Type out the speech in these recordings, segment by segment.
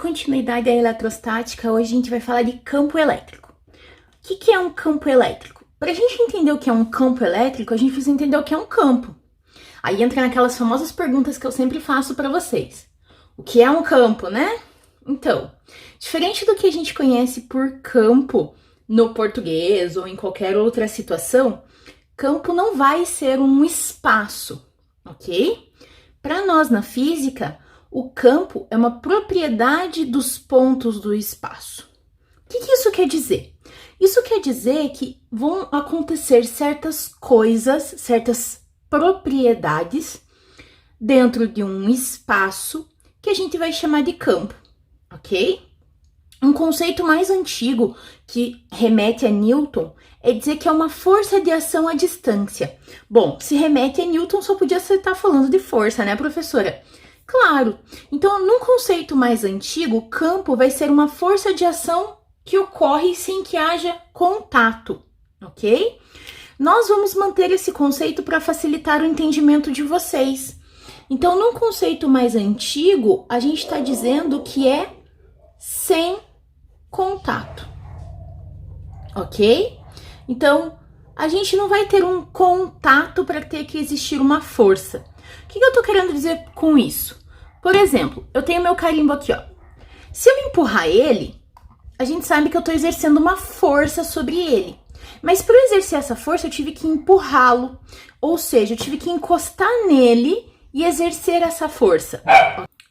continuidade à eletrostática, hoje a gente vai falar de campo elétrico. O que é um campo elétrico? Para a gente entender o que é um campo elétrico, a gente precisa entender o que é um campo. Aí entra naquelas famosas perguntas que eu sempre faço para vocês. O que é um campo, né? Então, diferente do que a gente conhece por campo no português ou em qualquer outra situação, campo não vai ser um espaço, ok? Para nós na física, o campo é uma propriedade dos pontos do espaço. O que isso quer dizer? Isso quer dizer que vão acontecer certas coisas, certas propriedades dentro de um espaço que a gente vai chamar de campo, ok? Um conceito mais antigo que remete a Newton é dizer que é uma força de ação à distância. Bom, se remete a Newton, só podia estar falando de força, né, professora? Claro. Então, num conceito mais antigo, o campo vai ser uma força de ação que ocorre sem que haja contato, ok? Nós vamos manter esse conceito para facilitar o entendimento de vocês. Então, num conceito mais antigo, a gente está dizendo que é sem contato, ok? Então, a gente não vai ter um contato para ter que existir uma força. O que eu tô querendo dizer com isso? Por exemplo, eu tenho meu carimbo aqui, ó. Se eu empurrar ele, a gente sabe que eu tô exercendo uma força sobre ele. Mas para eu exercer essa força, eu tive que empurrá-lo. Ou seja, eu tive que encostar nele e exercer essa força.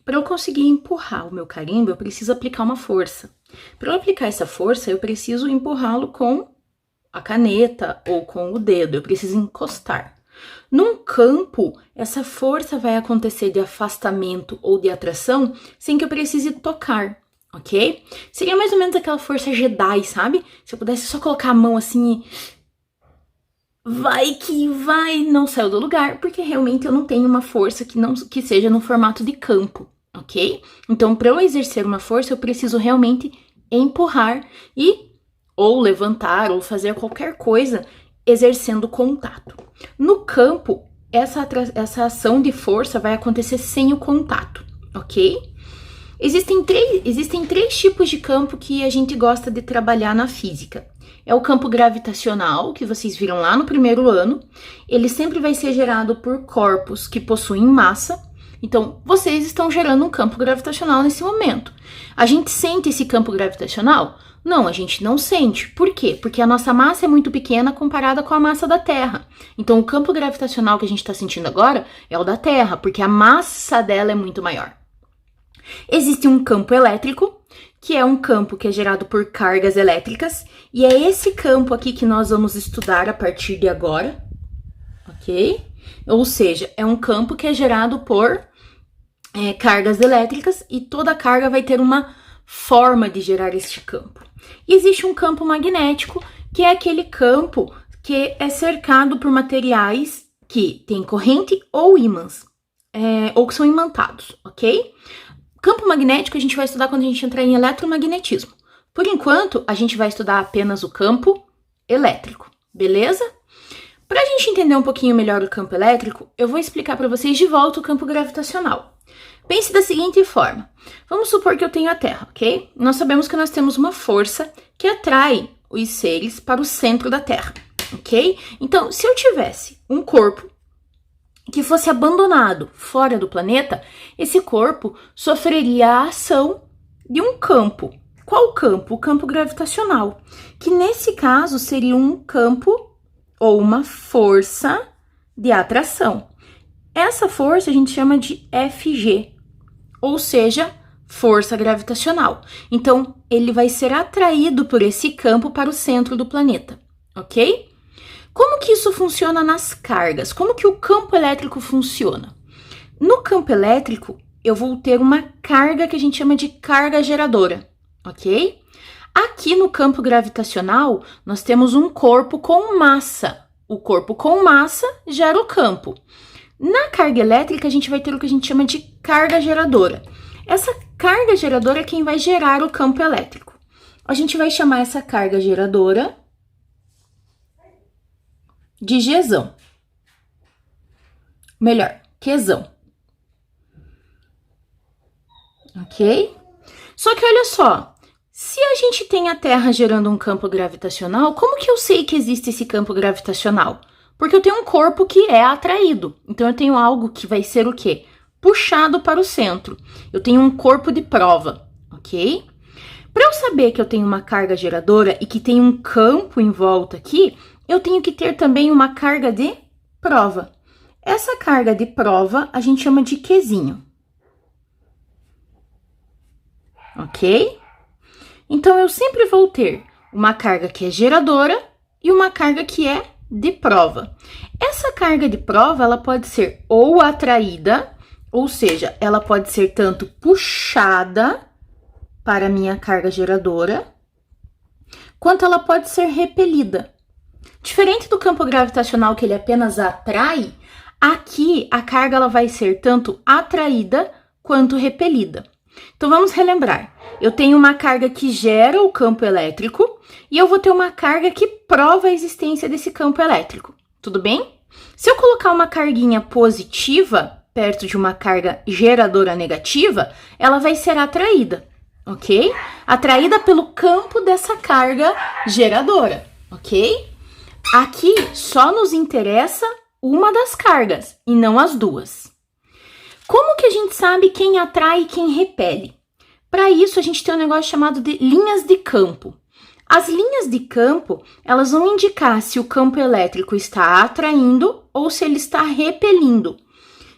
Para eu conseguir empurrar o meu carimbo, eu preciso aplicar uma força. Para eu aplicar essa força, eu preciso empurrá-lo com a caneta ou com o dedo, eu preciso encostar. Num campo, essa força vai acontecer de afastamento ou de atração sem que eu precise tocar, ok? Seria mais ou menos aquela força Jedi, sabe? Se eu pudesse só colocar a mão assim e vai que vai, não saiu do lugar, porque realmente eu não tenho uma força que seja no formato de campo, ok? Então, para eu exercer uma força, eu preciso realmente empurrar ou levantar ou fazer qualquer coisa exercendo contato. No campo, essa ação de força vai acontecer sem o contato, ok? Existem três tipos de campo que a gente gosta de trabalhar na física. É o campo gravitacional, que vocês viram lá no primeiro ano. Ele sempre vai ser gerado por corpos que possuem massa. Então, vocês estão gerando um campo gravitacional nesse momento. A gente sente esse campo gravitacional? Não, a gente não sente. Por quê? Porque a nossa massa é muito pequena comparada com a massa da Terra. Então, o campo gravitacional que a gente está sentindo agora é o da Terra, porque a massa dela é muito maior. Existe um campo elétrico, que é um campo que é gerado por cargas elétricas, e é esse campo aqui que nós vamos estudar a partir de agora, ok? Ou seja, é um campo que é gerado por cargas elétricas e toda carga vai ter uma forma de gerar este campo. E existe um campo magnético, que é aquele campo que é cercado por materiais que têm corrente ou ímãs, ou que são imantados, ok? Campo magnético a gente vai estudar quando a gente entrar em eletromagnetismo. Por enquanto, a gente vai estudar apenas o campo elétrico, beleza? Para a gente entender um pouquinho melhor o campo elétrico, eu vou explicar para vocês de volta o campo gravitacional. Pense da seguinte forma, vamos supor que eu tenho a Terra, ok? Nós sabemos que nós temos uma força que atrai os seres para o centro da Terra, ok? Então, se eu tivesse um corpo que fosse abandonado fora do planeta, esse corpo sofreria a ação de um campo. Qual campo? O campo gravitacional, que nesse caso seria um campo ou uma força de atração. Essa força a gente chama de Fg, ou seja, força gravitacional. Então, ele vai ser atraído por esse campo para o centro do planeta, ok? Como que isso funciona nas cargas? Como que o campo elétrico funciona? No campo elétrico, eu vou ter uma carga que a gente chama de carga geradora, ok? Aqui no campo gravitacional, nós temos um corpo com massa. O corpo com massa gera o campo. Na carga elétrica, a gente vai ter o que a gente chama de carga geradora. Essa carga geradora é quem vai gerar o campo elétrico. A gente vai chamar essa carga geradora de Gzão. Melhor, Qzão. Ok? Só que olha só, se a gente tem a Terra gerando um campo gravitacional, como que eu sei que existe esse campo gravitacional? Porque eu tenho um corpo que é atraído. Então eu tenho algo que vai ser o quê? Puxado para o centro. Eu tenho um corpo de prova, ok? Para eu saber que eu tenho uma carga geradora e que tem um campo em volta aqui, eu tenho que ter também uma carga de prova. Essa carga de prova a gente chama de Qzinho. Ok? Então, eu sempre vou ter uma carga que é geradora e uma carga que é de prova. Essa carga de prova, ela pode ser ou atraída, ou seja, ela pode ser tanto puxada para a minha carga geradora, quanto ela pode ser repelida. Diferente do campo gravitacional, que ele apenas atrai, aqui a carga ela vai ser tanto atraída quanto repelida. Então, vamos relembrar. Eu tenho uma carga que gera o campo elétrico e eu vou ter uma carga que prova a existência desse campo elétrico. Tudo bem? Se eu colocar uma carguinha positiva perto de uma carga geradora negativa, ela vai ser atraída, ok? Atraída pelo campo dessa carga geradora, ok? Aqui só nos interessa uma das cargas e não as duas. Como que a gente sabe quem atrai e quem repele? Para isso, a gente tem um negócio chamado de linhas de campo. As linhas de campo, elas vão indicar se o campo elétrico está atraindo ou se ele está repelindo.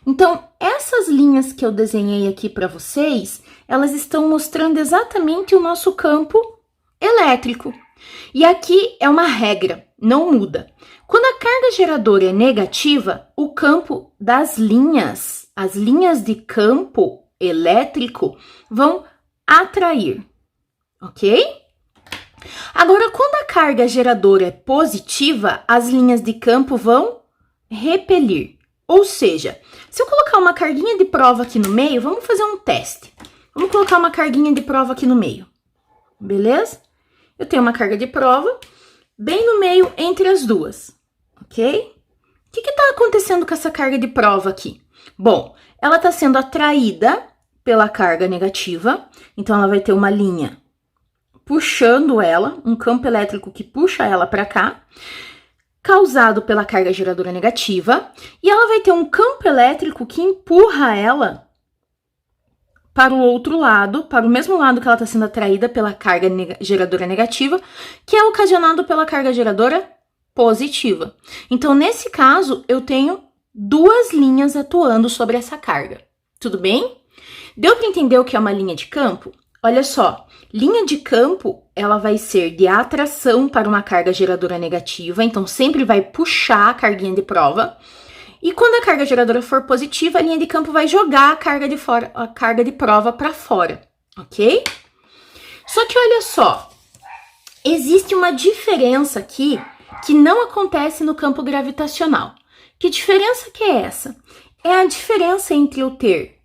Então, essas linhas que eu desenhei aqui para vocês, elas estão mostrando exatamente o nosso campo elétrico. E aqui é uma regra, não muda. Quando a carga geradora é negativa, o campo das linhas, as linhas de campo elétrico, vão atrair, ok? Agora, quando a carga geradora é positiva, as linhas de campo vão repelir. Ou seja, se eu colocar uma carguinha de prova aqui no meio, vamos fazer um teste. Vamos colocar uma carguinha de prova aqui no meio, beleza? Eu tenho uma carga de prova bem no meio entre as duas, ok? O que está acontecendo com essa carga de prova aqui? Bom, ela está sendo atraída pela carga negativa, então ela vai ter uma linha puxando ela, um campo elétrico que puxa ela para cá, causado pela carga geradora negativa, e ela vai ter um campo elétrico que empurra ela para o outro lado, para o mesmo lado que ela está sendo atraída pela carga geradora negativa, que é ocasionado pela carga geradora positiva. Então, nesse caso, eu tenho duas linhas atuando sobre essa carga. Tudo bem? Deu para entender o que é uma linha de campo? Olha só, linha de campo, ela vai ser de atração para uma carga geradora negativa, então sempre vai puxar a carguinha de prova. E quando a carga geradora for positiva, a linha de campo vai jogar a carga de prova para fora, ok? Só que olha só, existe uma diferença aqui que não acontece no campo gravitacional. Que diferença que é essa? É a diferença entre eu ter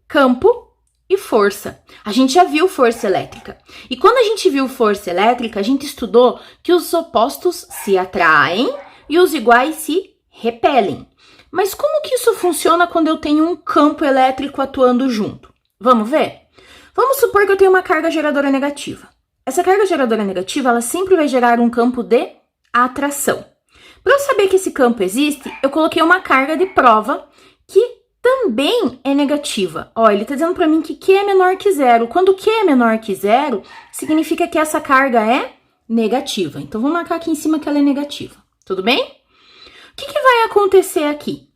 campo e força. A gente já viu força elétrica. E quando a gente viu força elétrica, a gente estudou que os opostos se atraem e os iguais se repelem. Mas como que isso funciona quando eu tenho um campo elétrico atuando junto? Vamos ver? Vamos supor que eu tenho uma carga geradora negativa. Essa carga geradora negativa, ela sempre vai gerar um campo de atração. Para eu saber que esse campo existe, eu coloquei uma carga de prova que também é negativa. Ó, ele está dizendo para mim que Q é menor que zero. Quando Q é menor que zero, significa que essa carga é negativa. Então, vou marcar aqui em cima que ela é negativa. Tudo bem? O que vai acontecer aqui?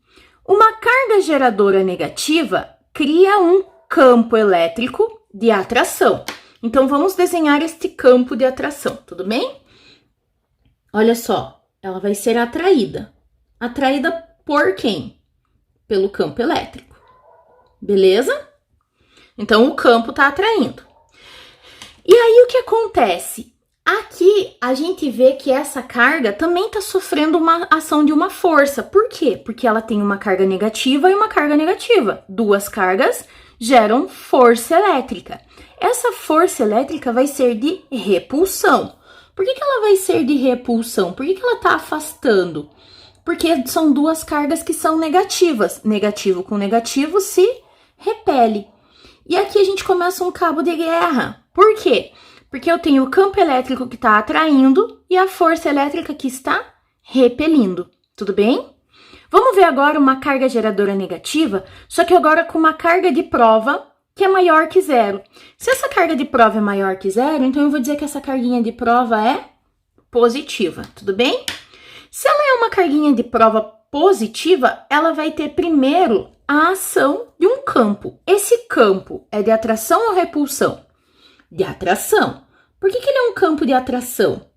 Uma carga geradora negativa cria um campo elétrico de atração. Então, vamos desenhar este campo de atração, tudo bem? Olha só, ela vai ser atraída. Atraída por quem? Pelo campo elétrico. Beleza? Então, o campo está atraindo. E aí, o que acontece? Aqui, a gente vê que essa carga também está sofrendo uma ação de uma força. Por quê? Porque ela tem uma carga negativa e uma carga negativa. Duas cargas geram força elétrica. Essa força elétrica vai ser de repulsão. Por que ela vai ser de repulsão? Por que ela está afastando? Porque são duas cargas que são negativas. Negativo com negativo se repele. E aqui a gente começa um cabo de guerra. Por quê? Porque eu tenho o campo elétrico que está atraindo e a força elétrica que está repelindo. Tudo bem? Vamos ver agora uma carga geradora negativa, só que agora com uma carga de prova que é maior que zero. Se essa carga de prova é maior que zero, então eu vou dizer que essa carguinha de prova é positiva. Tudo bem? Se ela é uma carguinha de prova positiva, ela vai ter primeiro a ação de um campo. Esse campo é de atração ou repulsão? De atração. Por que ele é um campo de atração?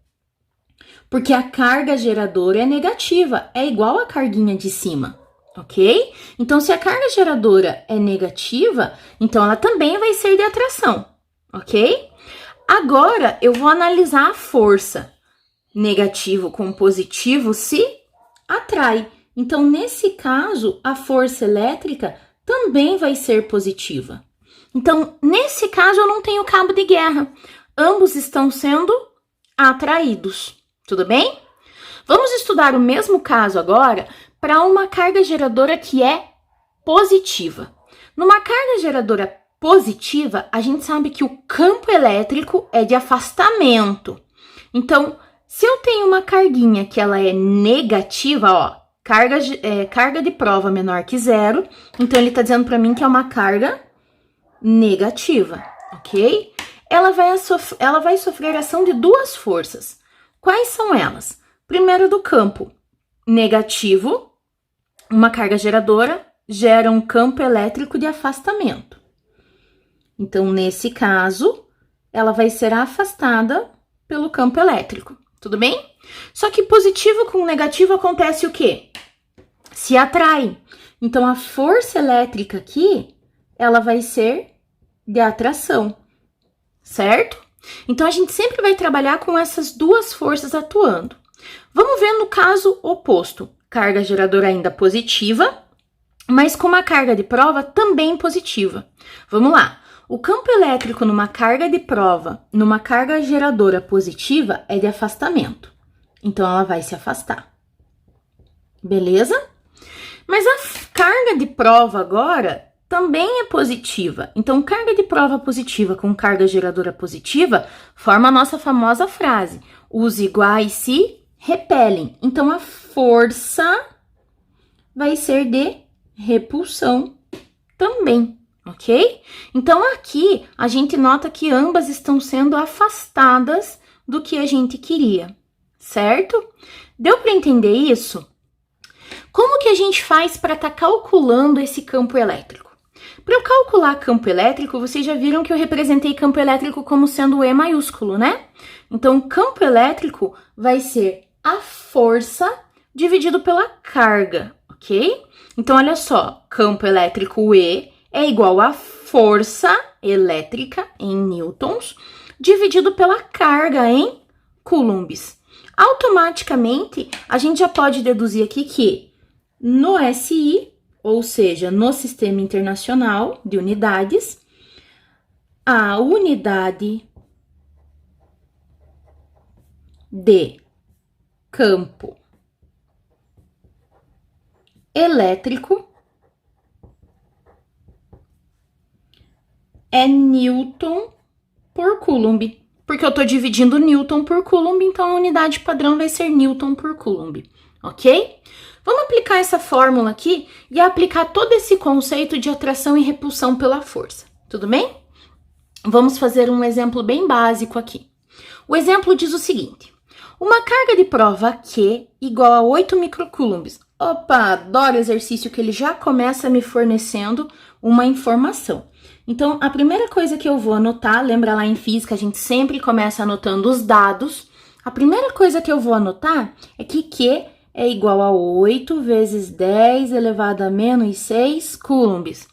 Porque a carga geradora é negativa, é igual à carguinha de cima, ok? Então, se a carga geradora é negativa, então ela também vai ser de atração, ok? Agora, eu vou analisar a força. Negativo com positivo se atrai. Então, nesse caso, a força elétrica também vai ser positiva. Então, nesse caso, eu não tenho cabo de guerra. Ambos estão sendo atraídos. Tudo bem? Vamos estudar o mesmo caso agora para uma carga geradora que é positiva. Numa carga geradora positiva, a gente sabe que o campo elétrico é de afastamento. Então, se eu tenho uma carguinha que ela é negativa, ó, carga de prova menor que zero, então ele está dizendo para mim que é uma carga negativa, ok? Ela vai sofrer ação de duas forças. Quais são elas? Primeiro, do campo negativo, uma carga geradora gera um campo elétrico de afastamento. Então, nesse caso, ela vai ser afastada pelo campo elétrico. Tudo bem? Só que positivo com negativo acontece o quê? Se atrai. Então, a força elétrica aqui, ela vai ser de atração, certo? Então, a gente sempre vai trabalhar com essas duas forças atuando. Vamos ver no caso oposto. Carga geradora ainda positiva, mas com uma carga de prova também positiva. Vamos lá. O campo elétrico numa carga de prova, numa carga geradora positiva, é de afastamento. Então, ela vai se afastar. Beleza? Mas a carga de prova agora também é positiva. Então, carga de prova positiva com carga geradora positiva forma a nossa famosa frase: os iguais se repelem. Então, a força vai ser de repulsão também. Ok? Então, aqui, a gente nota que ambas estão sendo afastadas do que a gente queria, certo? Deu para entender isso? Como que a gente faz para estar calculando esse campo elétrico? Para eu calcular campo elétrico, vocês já viram que eu representei campo elétrico como sendo o E maiúsculo, né? Então, campo elétrico vai ser a força dividido pela carga, ok? Então, olha só, campo elétrico E é igual a força elétrica em newtons dividido pela carga em coulombs. Automaticamente, a gente já pode deduzir aqui que no SI, ou seja, no Sistema Internacional de Unidades, a unidade de campo elétrico é Newton por Coulomb, porque eu estou dividindo Newton por Coulomb, então a unidade padrão vai ser Newton por Coulomb, ok? Vamos aplicar essa fórmula aqui e aplicar todo esse conceito de atração e repulsão pela força, tudo bem? Vamos fazer um exemplo bem básico aqui. O exemplo diz o seguinte: uma carga de prova Q igual a 8 microcoulombs. Opa, adoro exercício que ele já começa me fornecendo uma informação. Então, a primeira coisa que eu vou anotar, lembra lá em física, a gente sempre começa anotando os dados. A primeira coisa que eu vou anotar é que Q é igual a 8 vezes 10 elevado a menos 6 coulombs.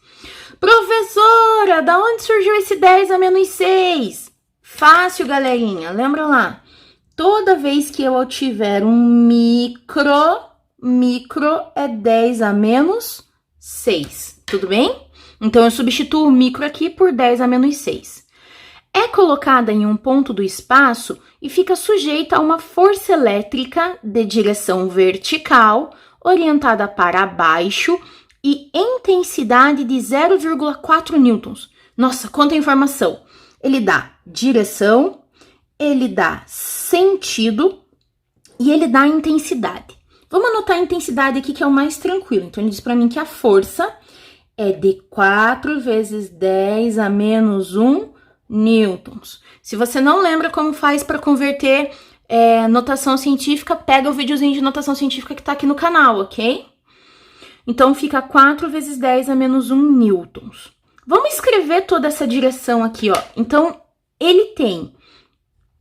Professora, da onde surgiu esse 10 a menos 6? Fácil, galerinha, lembra lá? Toda vez que eu tiver um micro é 10 a menos 6, tudo bem? Então, eu substituo o micro aqui por 10 a menos 6. É colocada em um ponto do espaço e fica sujeita a uma força elétrica de direção vertical, orientada para baixo e intensidade de 0,4 newtons. Nossa, quanta informação! Ele dá direção, ele dá sentido e ele dá intensidade. Vamos anotar a intensidade aqui, que é o mais tranquilo. Então, ele diz para mim que a força é de 4 vezes 10 a menos 1 newtons. Se você não lembra como faz para converter notação científica, pega o videozinho de notação científica que tá aqui no canal, ok? Então, fica 4 vezes 10 a menos 1 newtons. Vamos escrever toda essa direção aqui, ó. Então, ele tem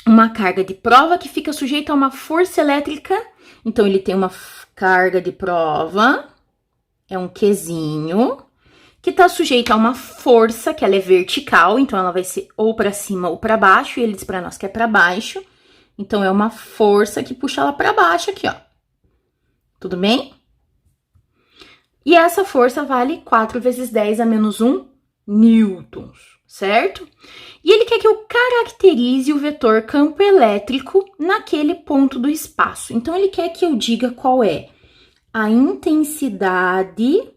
uma carga de prova que fica sujeita a uma força elétrica. Então, ele tem uma carga de prova, é um Qzinho, que está sujeita a uma força, que ela é vertical, então ela vai ser ou para cima ou para baixo, e ele diz para nós que é para baixo. Então, é uma força que puxa ela para baixo aqui, ó. Tudo bem? E essa força vale 4 vezes 10 a menos 1 newtons, certo? E ele quer que eu caracterize o vetor campo elétrico naquele ponto do espaço. Então, ele quer que eu diga qual é a intensidade,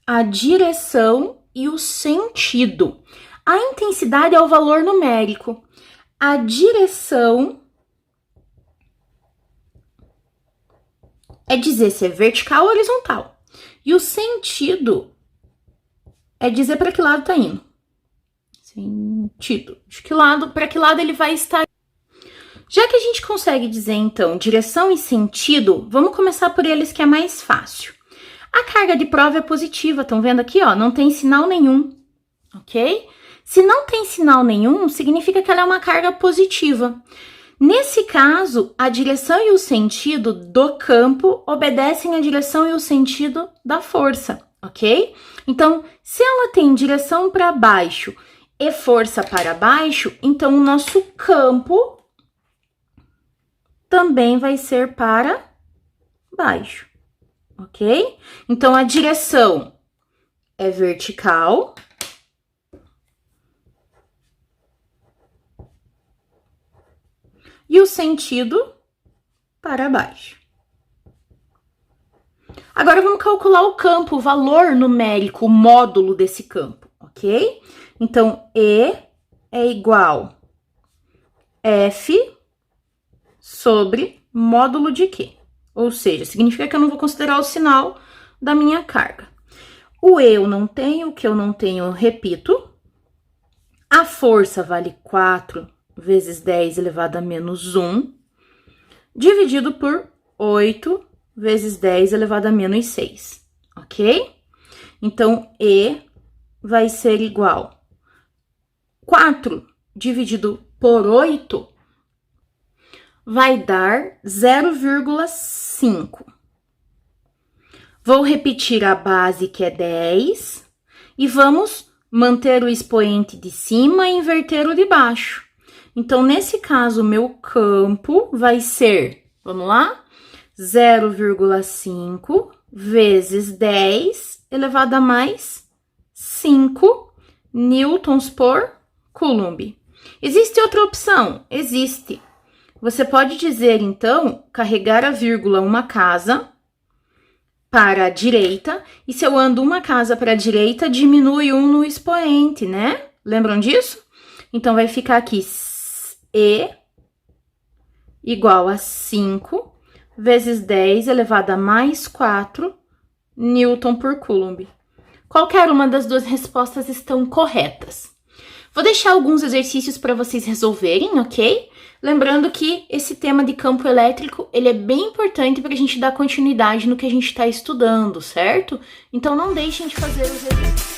a direção e o sentido. A intensidade é o valor numérico. A direção é dizer se é vertical ou horizontal. E o sentido é dizer para que lado tá indo. Sentido. De que lado, para que lado ele vai estar. Já que a gente consegue dizer, então, direção e sentido, vamos começar por eles que é mais fácil. A carga de prova é positiva, estão vendo aqui, ó? Não tem sinal nenhum, ok? Se não tem sinal nenhum, significa que ela é uma carga positiva. Nesse caso, a direção e o sentido do campo obedecem à direção e o sentido da força, ok? Então, se ela tem direção para baixo e força para baixo, então o nosso campo também vai ser para baixo, ok? Então, a direção é vertical. E o sentido para baixo. Agora, vamos calcular o campo, o valor numérico, o módulo desse campo, ok? Então, E é igual a F sobre módulo de Q. Ou seja, significa que eu não vou considerar o sinal da minha carga. O E eu não tenho, o que eu não tenho eu repito. A força vale 4 vezes 10 elevado a menos 1, dividido por 8 vezes 10 elevado a menos 6, ok? Então, E vai ser igual a 4 dividido por 8 vai dar 0,5. Vou repetir a base, que é 10, e vamos manter o expoente de cima e inverter o de baixo. Então, nesse caso, o meu campo vai ser, vamos lá, 0,5 vezes 10 elevado a mais 5 newtons por coulomb. Existe outra opção? Existe. Você pode dizer, então, carregar a vírgula uma casa para a direita, e se eu ando uma casa para a direita, diminui 1 no expoente, né? Lembram disso? Então, vai ficar aqui E igual a 5 vezes 10 elevado a mais 4 newton por coulomb. Qualquer uma das duas respostas estão corretas. Vou deixar alguns exercícios para vocês resolverem, ok? Lembrando que esse tema de campo elétrico, ele é bem importante para a gente dar continuidade no que a gente está estudando, certo? Então, não deixem de fazer os exercícios.